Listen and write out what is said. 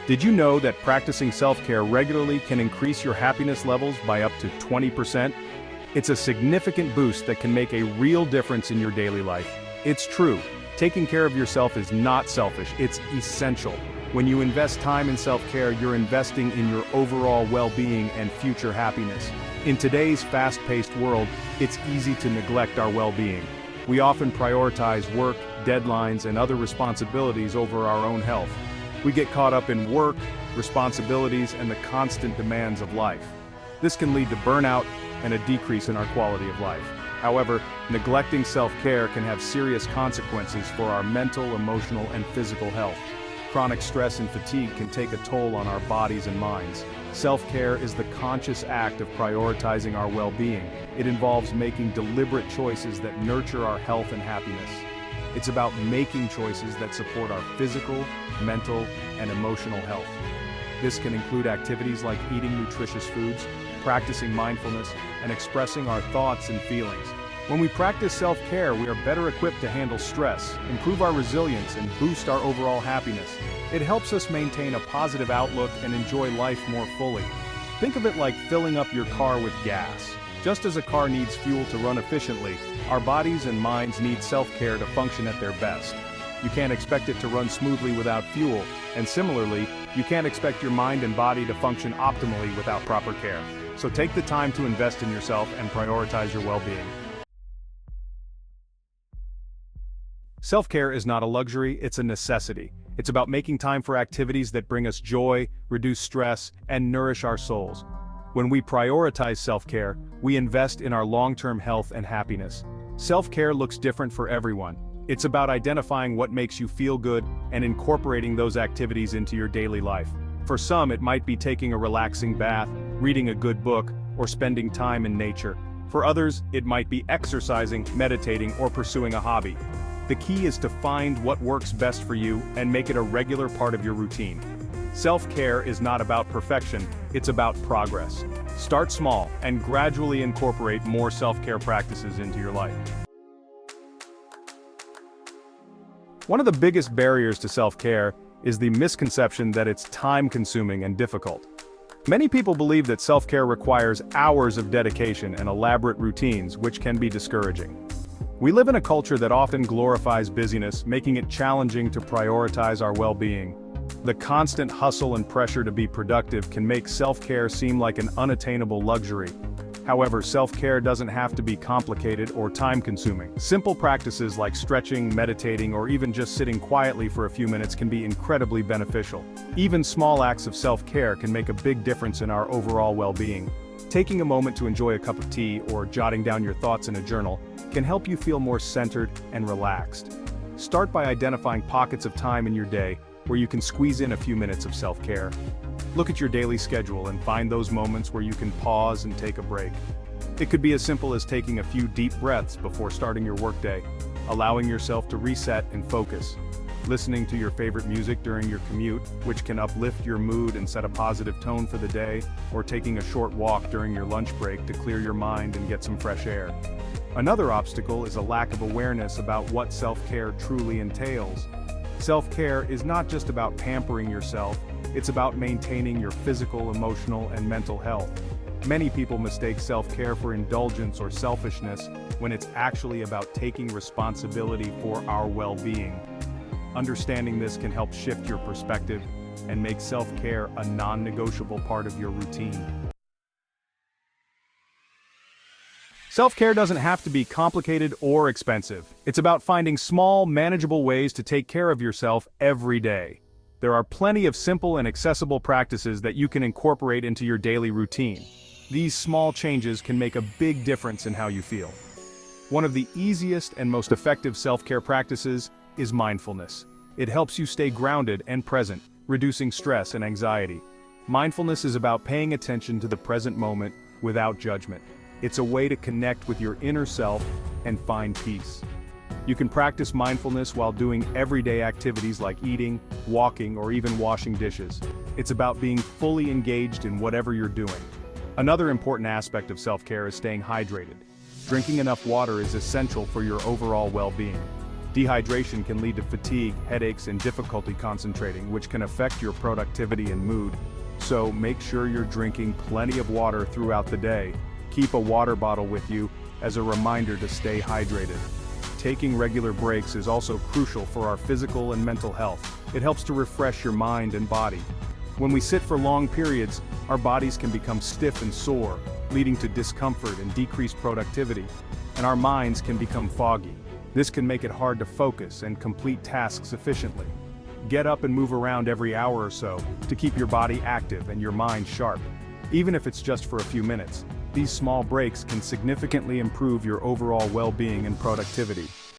Did you know that practicing self-care regularly can increase your happiness levels by up to 20%? It's a significant boost that can make a real difference in your daily life. It's true, taking care of yourself is not selfish, it's essential. When you invest time in self-care, you're investing in your overall well-being and future happiness. In today's fast-paced world, it's easy to neglect our well-being. We often prioritize work, deadlines, and other responsibilities over our own health. We get caught up in work, responsibilities, and the constant demands of life. This can lead to burnout and a decrease in our quality of life. However, neglecting self-care can have serious consequences for our mental, emotional, and physical health. Chronic stress and fatigue can take a toll on our bodies and minds. Self-care is the conscious act of prioritizing our well-being. It involves making deliberate choices that nurture our health and happiness. It's about making choices that support our physical, mental, and emotional health. This can include activities like eating nutritious foods, practicing mindfulness, and expressing our thoughts and feelings. When we practice self-care, we are better equipped to handle stress, improve our resilience, and boost our overall happiness. It helps us maintain a positive outlook and enjoy life more fully. Think of it like filling up your car with gas. Just as a car needs fuel to run efficiently, our bodies and minds need self-care to function at their best. You can't expect it to run smoothly without fuel, and similarly, you can't expect your mind and body to function optimally without proper care. So take the time to invest in yourself and prioritize your well-being. Self-care is not a luxury, it's a necessity. It's about making time for activities that bring us joy, reduce stress, and nourish our souls. When we prioritize self-care, we invest in our long-term health and happiness. Self-care looks different for everyone. It's about identifying what makes you feel good and incorporating those activities into your daily life. For some, it might be taking a relaxing bath, reading a good book, or spending time in nature. For others, it might be exercising, meditating, or pursuing a hobby. The key is to find what works best for you and make it a regular part of your routine. Self-care is not about perfection, it's about progress. Start small and gradually incorporate more self-care practices into your life. One of the biggest barriers to self-care is the misconception that it's time-consuming and difficult. Many people believe that self-care requires hours of dedication and elaborate routines, which can be discouraging. We live in a culture that often glorifies busyness, making it challenging to prioritize our well-being. The constant hustle and pressure to be productive can make self-care seem like an unattainable luxury. However, self-care doesn't have to be complicated or time-consuming. Simple practices like stretching, meditating, or even just sitting quietly for a few minutes can be incredibly beneficial. Even small acts of self-care can make a big difference in our overall well-being. Taking a moment to enjoy a cup of tea or jotting down your thoughts in a journal can help you feel more centered and relaxed. Start by identifying pockets of time in your day where you can squeeze in a few minutes of self-care. Look at your daily schedule and find those moments where you can pause and take a break. It could be as simple as taking a few deep breaths before starting your workday, allowing yourself to reset and focus. Listening to your favorite music during your commute, which can uplift your mood and set a positive tone for the day, or taking a short walk during your lunch break to clear your mind and get some fresh air. Another obstacle is a lack of awareness about what self-care truly entails. Self-care is not just about pampering yourself, it's about maintaining your physical, emotional, and mental health. Many people mistake self-care for indulgence or selfishness when it's actually about taking responsibility for our well-being. Understanding this can help shift your perspective and make self-care a non-negotiable part of your routine. Self-care doesn't have to be complicated or expensive. It's about finding small, manageable ways to take care of yourself every day. There are plenty of simple and accessible practices that you can incorporate into your daily routine. These small changes can make a big difference in how you feel. One of the easiest and most effective self-care practices is mindfulness. It helps you stay grounded and present, reducing stress and anxiety. Mindfulness is about paying attention to the present moment without judgment. It's a way to connect with your inner self and find peace. You can practice mindfulness while doing everyday activities like eating, walking, or even washing dishes. It's about being fully engaged in whatever you're doing. Another important aspect of self-care is staying hydrated. Drinking enough water is essential for your overall well-being. Dehydration can lead to fatigue, headaches, and difficulty concentrating, which can affect your productivity and mood. So make sure you're drinking plenty of water throughout the day. Keep a water bottle with you as a reminder to stay hydrated. Taking regular breaks is also crucial for our physical and mental health. It helps to refresh your mind and body. When we sit for long periods, our bodies can become stiff and sore, leading to discomfort and decreased productivity, and our minds can become foggy. This can make it hard to focus and complete tasks efficiently. Get up and move around every hour or so to keep your body active and your mind sharp. Even if it's just for a few minutes, these small breaks can significantly improve your overall well-being and productivity.